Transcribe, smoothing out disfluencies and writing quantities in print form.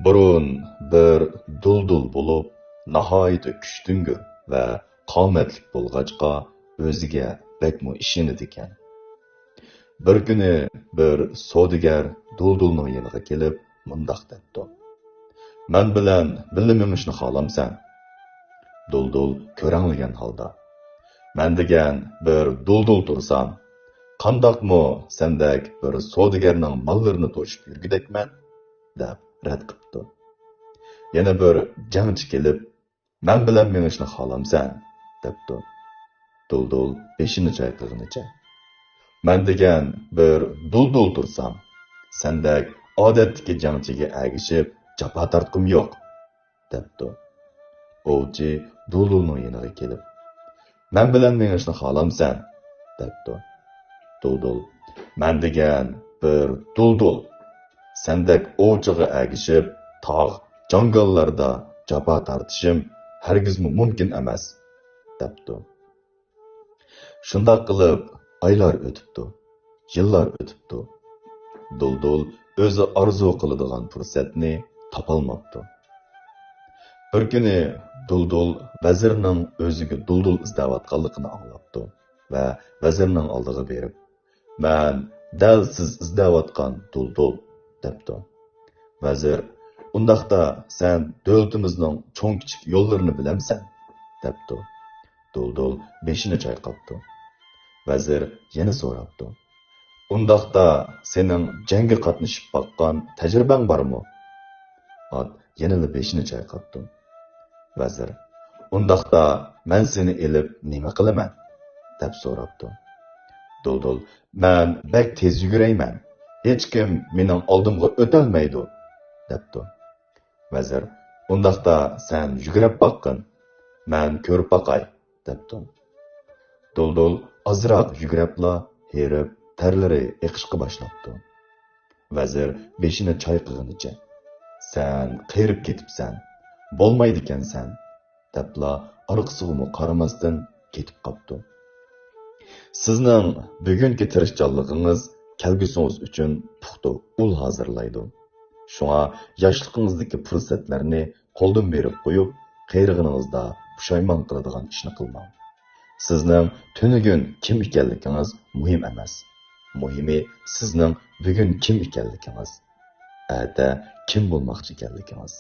Burun bir duldul bulup, nihoyatda kuchtingir va qomatlik bo'lg'achqa o'ziga bakmo ishonadi ekan. Bir kuni bir savdogar duldulning yoniga kelib, mundoq debdi: "Men bilan birga minishni xohlamsan?" Duldul ko'ranglagan holda: "Men degan bir duldul tursam, qandoqmi sendek bir savdogarning mollarini to'shib yurgidekman?" deb rad qilibdi. Yana bir jangchi kelib, "Men bilan minishni xohlamsan?" debdi. Duldul beshini chayqagunicha: "Men degan bir duldul tursam, sendek odatdagi jangchiga agishib jafo tortqim yo'q" debdi. Ovchi duldulning yoniga kelib: "Men bilan minishni xohlamsan?" debdi. Duldul: "Men degan bir duldul, sendek ovchiga agishib tog' jangallarda jafo tortishim hargizmi mumkin emas" debdi. Shundoq qilib oylar o'tibdi, yillar o'tibdi. Duldul o'zi orzu qiladigan fursatni topolmabdi. Bir kuni Duldul vazirning o'ziga duldul izlayotganligini anglabdi va vazirning oldiga berib: "Men dal siz izlayotgan duldul" debdi. Vazir: "Undaqda sen davlatimizning cho'ng kichik yo'llarini bilamsan?" debdi. Duldul beshini chayqabdi. Vazir yana so'rabdi: "Undaqda sening jangga qatnashib boqqan tajribang bormi?" Ot yana beshini chayqabdi. Vazir: "Undaqda men seni elib nima qilaman?" deb so'rabdi. Duldul: "Men bak tez yugurayman. Hech kim mening oldimga o'tolmaydi" debdi. Vazir: "Undaqda sen yugurib boqqin, men ko'rib boqay" debdi. Duldul ozroq yuguribla herib, tarlari eqishga boshlabdi. Vazir beshini chayqagunicha: "Sen qerib ketibsan, bo'lmaydi ekansan" debla orqasiga qaramasdan ketib qopti. Sizning bugungi tirishchanligingiz kelgusingiz uchun puxta ul hozirlaydi. Shunga yoshligingizdagi fursatlarni qo'ldan berib qo'yib, qeyrig'ingizda pushaymon qiladigan ishni qilmang. Sizning tunugun kim ekanligingiz muhim emas. Muhimi sizning bugun kim ekanligingiz, erta kim bo'lmoqchi ekanligingiz.